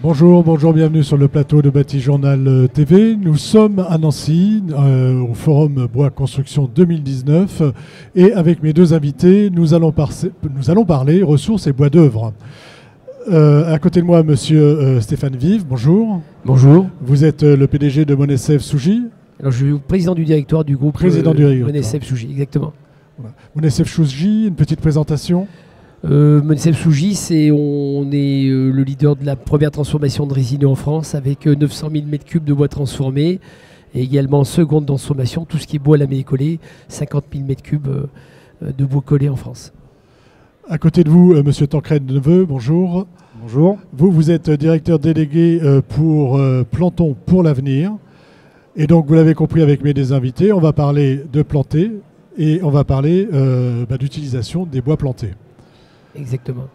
Bonjour, bonjour, bienvenue sur le plateau de Bâti Journal TV. Nous sommes à Nancy, au Forum Bois Construction 2019. Et avec mes deux invités, nous allons parler ressources et bois d'œuvre. À côté de moi, monsieur Stéphane Vive, bonjour. Bonjour. Vous êtes le PDG de Monesef Sougy. Alors, je suis président du directoire du groupe Monesef Sougy, exactement. Voilà. Monesef Sougy, une petite présentation. Monesef Sougy, on est le leader de la première transformation de résineux en France avec 900 000 m3 de bois transformé et également seconde transformation, tout ce qui est bois lamé et collé, 50 000 m3 de bois collé en France. À côté de vous, monsieur Tancred Neveu, bonjour. Bonjour. Vous êtes directeur délégué pour Plantons pour l'avenir. Et donc, vous l'avez compris avec mes deux invités, on va parler de planter et on va parler d'utilisation des bois plantés. Exactement.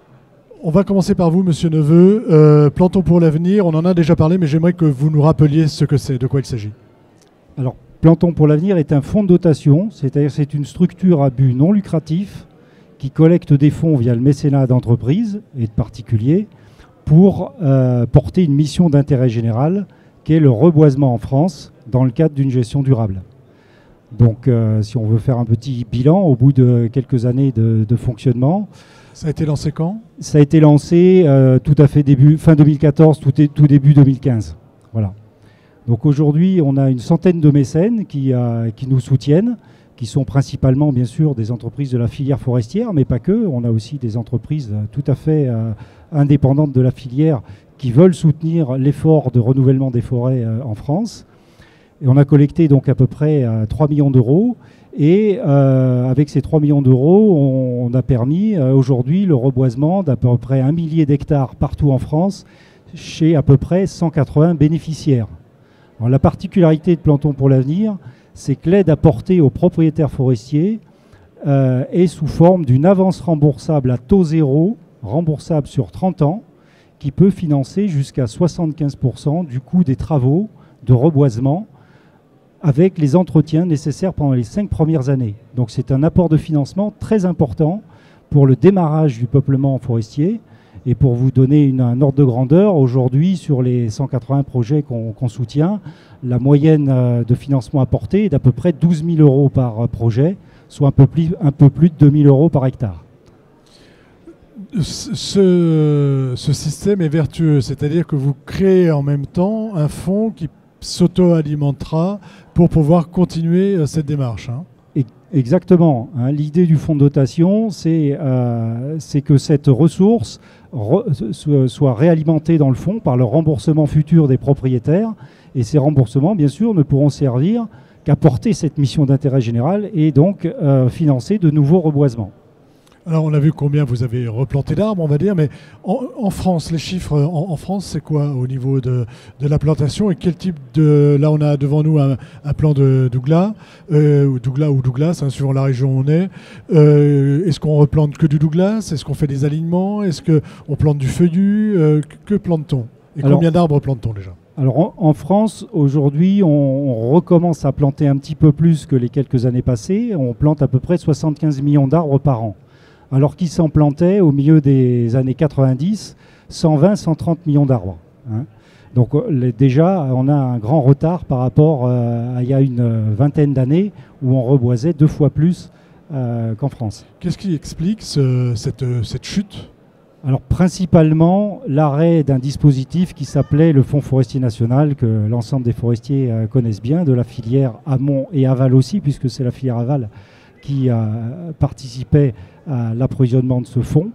On va commencer par vous, monsieur Neveu. Plantons pour l'avenir, on en a déjà parlé, mais j'aimerais que vous nous rappeliez ce que c'est, de quoi il s'agit. Alors, Plantons pour l'avenir est un fonds de dotation, c'est-à-dire c'est une structure à but non lucratif qui collecte des fonds via le mécénat d'entreprises et de particuliers pour porter une mission d'intérêt général qui est le reboisement en France dans le cadre d'une gestion durable. Donc, si on veut faire un petit bilan au bout de quelques années de fonctionnement. Ça a été lancé quand? Ça a été lancé tout à fait fin 2014, tout début 2015. Voilà. Donc aujourd'hui, on a une centaine de mécènes qui nous soutiennent, qui sont principalement, bien sûr, des entreprises de la filière forestière, mais pas que. On a aussi des entreprises tout à fait indépendantes de la filière qui veulent soutenir l'effort de renouvellement des forêts en France. Et on a collecté donc à peu près 3 millions d'euros. Et avec ces 3 millions d'euros, on a permis aujourd'hui le reboisement d'à peu près 1 millier d'hectares partout en France, chez à peu près 180 bénéficiaires. Alors, la particularité de Plantons pour l'avenir, c'est que l'aide apportée aux propriétaires forestiers est sous forme d'une avance remboursable à taux zéro, remboursable sur 30 ans, qui peut financer jusqu'à 75% du coût des travaux de reboisement avec les entretiens nécessaires pendant les 5 premières années. Donc c'est un apport de financement très important pour le démarrage du peuplement forestier. Et pour vous donner un ordre de grandeur, aujourd'hui, sur les 180 projets qu'on soutient, la moyenne de financement apporté est d'à peu près 12 000 euros par projet, soit un peu plus de 2 000 euros par hectare. Ce système est vertueux, c'est-à-dire que vous créez en même temps un fonds qui s'auto-alimentera pour pouvoir continuer cette démarche. Hein. Exactement. Hein. L'idée du fonds de dotation, c'est que cette ressource soit réalimentée dans le fonds par le remboursement futur des propriétaires. Et ces remboursements, bien sûr, ne pourront servir qu'à porter cette mission d'intérêt général et donc financer de nouveaux reboisements. Alors on a vu combien vous avez replanté d'arbres, on va dire, mais en France, les chiffres en France, c'est quoi au niveau de la plantation et quel type de... Là on a devant nous un plan de Douglas, ou Douglas, hein, suivant la région où on est. Est-ce qu'on replante que du Douglas? Est-ce qu'on fait des alignements? Est-ce qu'on plante du feuillu? Que plante-t-on? Et combien d'arbres plante-t-on déjà? Alors en France, aujourd'hui, on recommence à planter un petit peu plus que les quelques années passées. On plante à peu près 75 millions d'arbres par an. Alors qu'ils s'en plantaient au milieu des années 90, 120-130 millions d'arbres. Hein. Donc déjà, on a un grand retard par rapport à il y a une vingtaine d'années où on reboisait 2 fois plus qu'en France. Qu'est-ce qui explique cette chute ? Alors principalement l'arrêt d'un dispositif qui s'appelait le Fonds forestier national, que l'ensemble des forestiers connaissent bien, de la filière amont et aval aussi, puisque c'est la filière aval qui participait à l'approvisionnement de ce fonds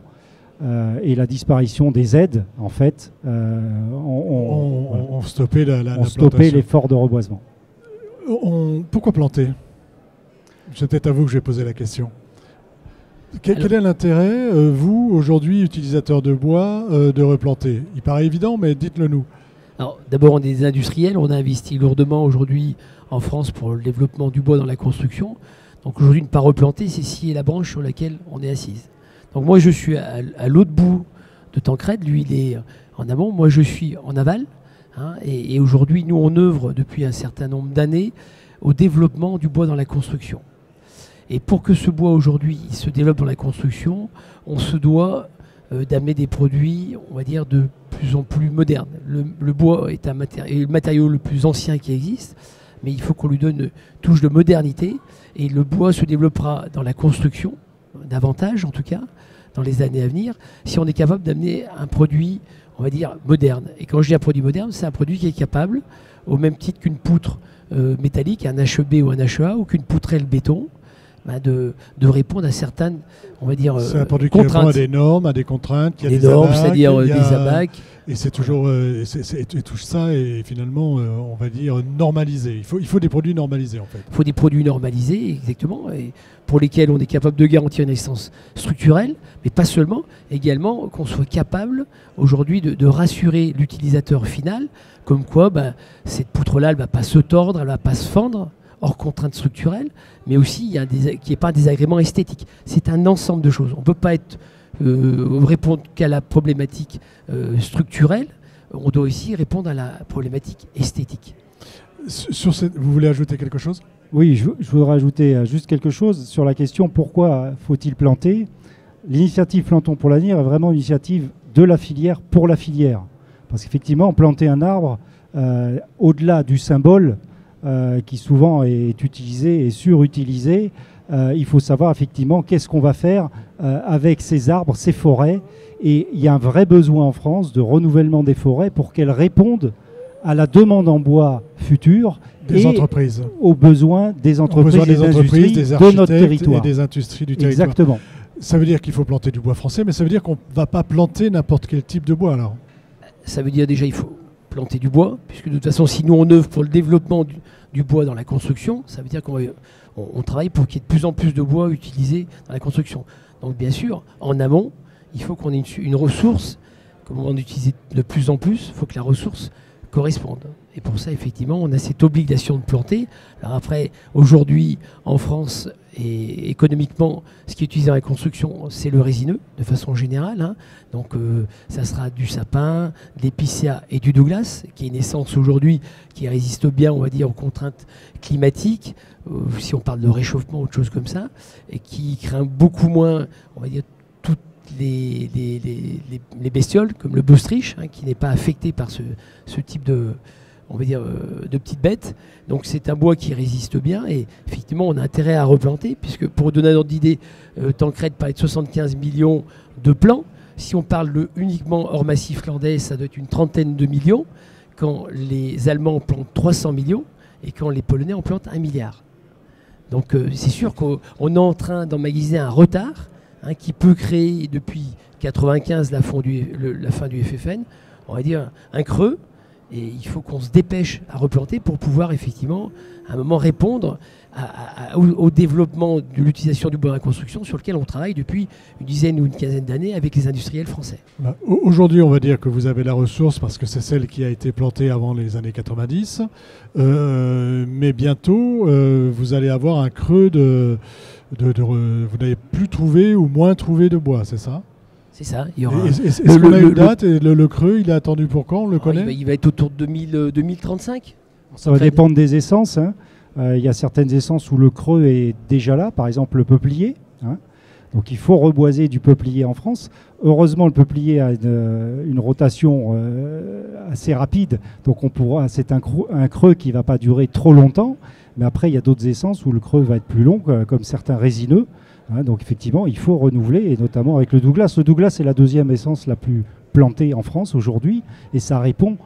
et la disparition des aides, en fait, on stoppait stoppait l'effort de reboisement. Pourquoi planter? C'est peut-être à vous que je vais poser la question. Quel est l'intérêt, vous, aujourd'hui, utilisateur de bois, de replanter? Il paraît évident, mais dites-le nous. Alors, d'abord, on est des industriels, on a investi lourdement aujourd'hui en France pour le développement du bois dans la construction. Donc aujourd'hui, ne pas replanter, c'est scier la branche sur laquelle on est assise. Donc moi, je suis à l'autre bout de Tancred, lui, il est en amont, moi, je suis en aval. Hein, et aujourd'hui, nous, on œuvre depuis un certain nombre d'années au développement du bois dans la construction. Et pour que ce bois, aujourd'hui, se développe dans la construction, on se doit d'amener des produits, on va dire, de plus en plus modernes. Le bois est le matériau le plus ancien qui existe, mais il faut qu'on lui donne une touche de modernité, et le bois se développera dans la construction, davantage en tout cas, dans les années à venir, si on est capable d'amener un produit, on va dire, moderne. Et quand je dis un produit moderne, c'est un produit qui est capable, au même titre qu'une poutre métallique, un HEB ou un HEA, ou qu'une poutrelle béton, de répondre à certaines, on va dire, c'est un produit qui contraintes. répond à des normes, à des contraintes, des normes, c'est-à-dire des abacs. Et c'est toujours et tout ça est finalement, on va dire, normalisé. Il faut des produits normalisés en fait. Il faut des produits normalisés, exactement, et pour lesquels on est capable de garantir une existence structurelle, mais pas seulement, également qu'on soit capable aujourd'hui de rassurer l'utilisateur final, comme quoi cette poutre-là, elle ne va pas se tordre, elle ne va pas se fendre, hors contrainte structurelle, mais aussi qu'il n'y ait pas un désagrément esthétique. C'est un ensemble de choses. On ne peut pas répondre qu'à la problématique structurelle, on doit aussi répondre à la problématique esthétique. Vous voulez ajouter quelque chose ? Oui, je voudrais ajouter juste quelque chose sur la question pourquoi faut-il planter. L'initiative Plantons pour l'avenir est vraiment une initiative de la filière pour la filière. Parce qu'effectivement, planter un arbre, au-delà du symbole qui souvent est utilisé et surutilisé, il faut savoir effectivement qu'est-ce qu'on va faire avec ces arbres, ces forêts. Et il y a un vrai besoin en France de renouvellement des forêts pour qu'elles répondent à la demande en bois future des entreprises, aux besoins des entreprises, des industries de notre territoire. Et des industries du territoire. Exactement. Ça veut dire qu'il faut planter du bois français, mais ça veut dire qu'on ne va pas planter n'importe quel type de bois alors. Ça veut dire déjà il faut planter du bois, puisque de toute façon si nous on œuvre pour le développement du bois dans la construction, ça veut dire qu'on travaille pour qu'il y ait de plus en plus de bois utilisé dans la construction. Donc bien sûr, en amont, il faut qu'on ait une ressource, comme on va en utiliser de plus en plus, il faut que la ressource corresponde. Et pour ça, effectivement, on a cette obligation de planter. Alors après, aujourd'hui, en France, et économiquement, ce qui est utilisé dans la construction, c'est le résineux, de façon générale. Hein. Donc ça sera du sapin, de l'épicéa et du Douglas, qui est une essence aujourd'hui qui résiste bien, on va dire, aux contraintes climatiques, si on parle de réchauffement ou autre chose comme ça, et qui craint beaucoup moins, on va dire, toutes les bestioles, comme le bœuf-striche, hein, qui n'est pas affecté par ce type de, on va dire, de petites bêtes. Donc c'est un bois qui résiste bien, et effectivement on a intérêt à replanter, puisque pour donner un ordre d'idée, Tancred parlait de 75 millions de plants. Si on parle uniquement hors massif landais, ça doit être une trentaine de millions, quand les Allemands plantent 300 millions, et quand les Polonais en plantent 1 milliard. Donc c'est sûr qu'on est en train d'emmagasiner un retard, hein, qui peut créer depuis 1995 la fin du FFN, on va dire un creux. Et il faut qu'on se dépêche à replanter pour pouvoir effectivement, à un moment, répondre au développement de l'utilisation du bois dans la construction, sur lequel on travaille depuis une dizaine ou une quinzaine d'années avec les industriels français. Aujourd'hui, on va dire que vous avez la ressource parce que c'est celle qui a été plantée avant les années 90. Mais bientôt, vous allez avoir un creux vous n'allez plus trouver ou moins trouver de bois, c'est ça ? C'est ça. Il y aura est-ce qu'on a une date et le creux, il est attendu pour quand ? On le connaît ? Il va être autour de 2035. Ça va dépendre des essences. Hein. Il y a certaines essences où le creux est déjà là, par exemple le peuplier. Hein. Donc il faut reboiser du peuplier en France. Heureusement, le peuplier a une rotation assez rapide. Donc c'est un creux qui ne va pas durer trop longtemps. Mais après, il y a d'autres essences où le creux va être plus long, comme certains résineux. Hein, donc effectivement, il faut renouveler, et notamment avec le Douglas. Le Douglas est la deuxième essence la plus plantée en France aujourd'hui, et ça répond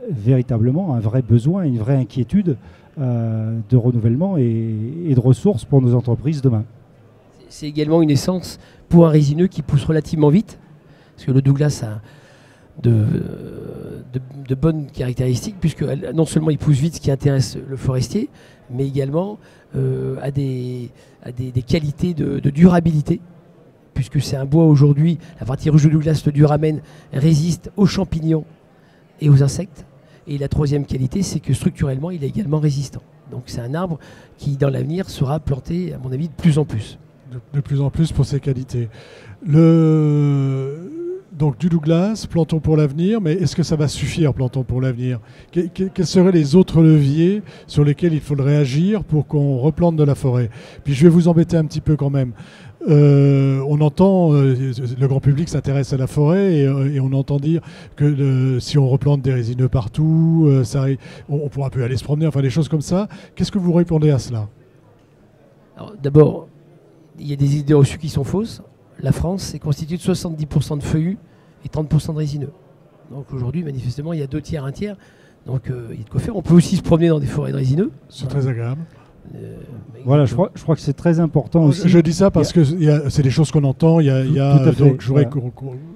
véritablement à un vrai besoin, à une vraie inquiétude de renouvellement et de ressources pour nos entreprises demain. C'est également une essence pour un résineux qui pousse relativement vite, parce que le Douglas a de bonnes caractéristiques, puisque non seulement il pousse vite, ce qui intéresse le forestier, mais également a des qualités de durabilité, puisque c'est un bois aujourd'hui, la partie rouge de Douglas, le Duramen, résiste aux champignons et aux insectes. Et la troisième qualité, c'est que structurellement, il est également résistant. Donc c'est un arbre qui, dans l'avenir, sera planté, à mon avis, de plus en plus. De plus en plus pour ses qualités. Donc du Douglas, plantons pour l'avenir, mais est-ce que ça va suffire, plantons pour l'avenir? Quels seraient les autres leviers sur lesquels il faudrait agir pour qu'on replante de la forêt? Puis je vais vous embêter un petit peu quand même. On entend, le grand public s'intéresse à la forêt et on entend dire que si on replante des résineux partout, on pourra plus aller se promener, enfin des choses comme ça. Qu'est-ce que vous répondez à cela? D'abord, il y a des idées reçues qui sont fausses. La France est constituée de 70% de feuillus et 30% de résineux. Donc aujourd'hui, manifestement, il y a 2 tiers, 1 tiers. Donc il y a de quoi faire. On peut aussi se promener dans des forêts de résineux. C'est très agréable. Voilà, je crois que c'est très important aussi. Je dis ça parce que c'est des choses qu'on entend. Il y a tout à fait, donc je voudrais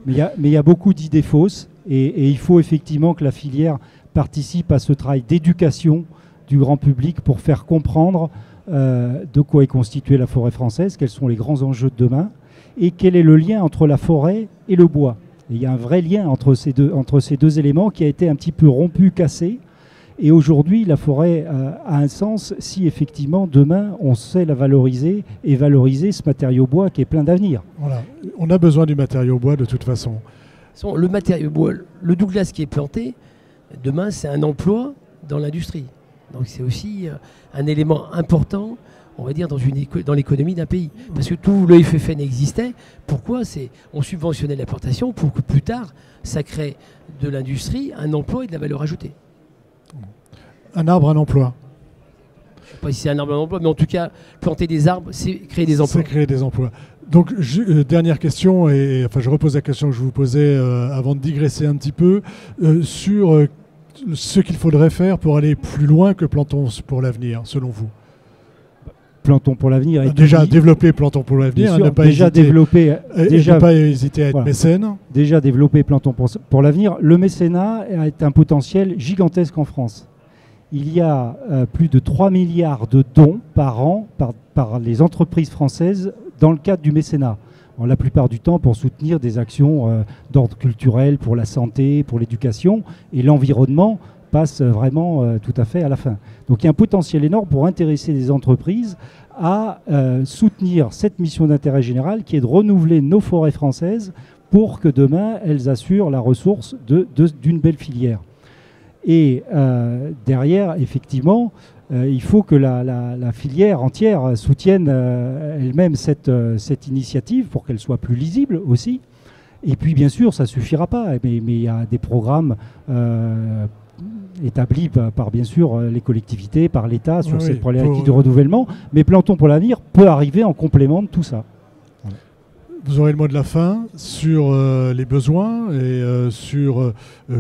mais il y a beaucoup d'idées fausses et il faut effectivement que la filière participe à ce travail d'éducation du grand public pour faire comprendre de quoi est constituée la forêt française, quels sont les grands enjeux de demain et quel est le lien entre la forêt et le bois. Et il y a un vrai lien entre ces deux éléments qui a été un petit peu rompu, cassé. Et aujourd'hui, la forêt a un sens si effectivement demain on sait la valoriser et valoriser ce matériau bois qui est plein d'avenir. Voilà. On a besoin du matériau bois de toute façon. Le matériau bois, le Douglas qui est planté, demain c'est un emploi dans l'industrie. Donc c'est aussi un élément important, on va dire, dans l'économie d'un pays. Parce que tout le FFN existait. Pourquoi? On subventionnait la plantation pour que plus tard, ça crée de l'industrie, un emploi et de la valeur ajoutée. Un arbre, un emploi. Je ne sais pas si c'est un arbre, un emploi, mais en tout cas, planter des arbres, c'est créer des emplois. C'est créer des emplois. Donc, dernière question, et enfin, je repose la question que je vous posais avant de digresser un petit peu, sur ce qu'il faudrait faire pour aller plus loin que Plantons pour l'avenir, selon vous. Plantons pour l'avenir. Déjà développer Plantons pour l'avenir, ne pas hésiter à être mécène. Déjà développer Plantons pour l'avenir. Le mécénat est un potentiel gigantesque en France. Il y a plus de 3 milliards de dons par an par les entreprises françaises dans le cadre du mécénat. La plupart du temps pour soutenir des actions d'ordre culturel, pour la santé, pour l'éducation, et l'environnement passe vraiment tout à fait à la fin. Donc il y a un potentiel énorme pour intéresser les entreprises à soutenir cette mission d'intérêt général qui est de renouveler nos forêts françaises pour que demain elles assurent la ressource d'une belle filière. Et derrière, effectivement, il faut que la filière entière soutienne elle-même cette initiative pour qu'elle soit plus lisible aussi. Et puis, bien sûr, ça ne suffira pas. Mais il y a des programmes établis par, bien sûr, les collectivités, par l'État sur cette problématique de renouvellement. Mais Plantons pour l'avenir peut arriver en complément de tout ça. Voilà. Vous aurez le mot de la fin sur les besoins et sur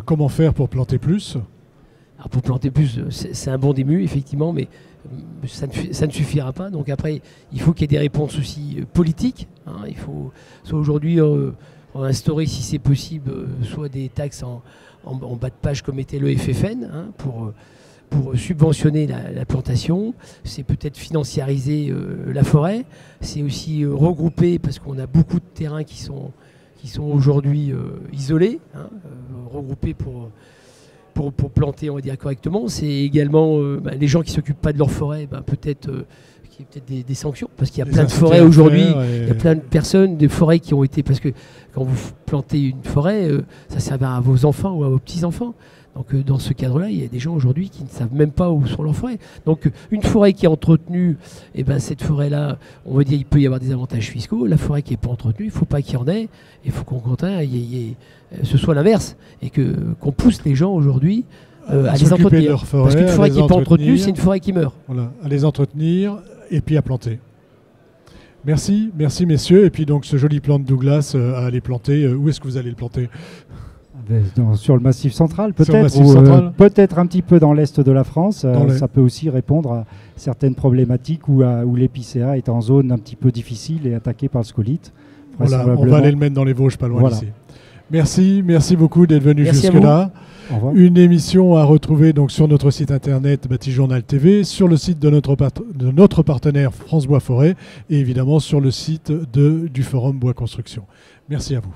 comment faire pour planter plus. Alors pour planter plus, c'est un bon début, effectivement, mais ça ne suffira pas. Donc après, il faut qu'il y ait des réponses aussi politiques. Hein. Il faut soit aujourd'hui instaurer, si c'est possible, soit des taxes en bas de page comme était le FFN, hein, pour subventionner la plantation. C'est peut-être financiariser la forêt. C'est aussi regrouper, parce qu'on a beaucoup de terrains qui sont aujourd'hui isolés, hein, regrouper pour planter, on va dire, correctement. C'est également les gens qui ne s'occupent pas de leur forêt, peut-être qu'il y a peut-être des sanctions, parce qu'il y a plein de forêts aujourd'hui, il y a plein de personnes, des forêts qui ont été, parce que quand vous plantez une forêt, ça sert à vos enfants ou à vos petits-enfants. Donc dans ce cadre-là, il y a des gens aujourd'hui qui ne savent même pas où sont leurs forêts. Donc une forêt qui est entretenue, cette forêt-là, on va dire il peut y avoir des avantages fiscaux. La forêt qui n'est pas entretenue, il ne faut pas qu'il y en ait. Il faut qu'au contraire, ce soit l'inverse. Et qu'on pousse les gens aujourd'hui à les entretenir. Parce qu'une forêt qui n'est pas entretenue, c'est une forêt qui meurt. Voilà, à les entretenir et puis à planter. Merci messieurs. Et puis donc ce joli plan de Douglas à aller planter, où est-ce que vous allez le planter ? Sur le Massif central, peut-être, ou peut-être un petit peu dans l'est de la France. Ça peut aussi répondre à certaines problématiques où l'épicéa est en zone un petit peu difficile et attaquée par le scolyte. Voilà, on va aller le mettre dans les Vosges, pas loin d'ici. Merci beaucoup d'être venu jusque-là. Une émission à retrouver donc sur notre site internet Bâti Journal TV, sur le site de notre partenaire France Bois Forêt et évidemment sur le site du Forum Bois Construction. Merci à vous.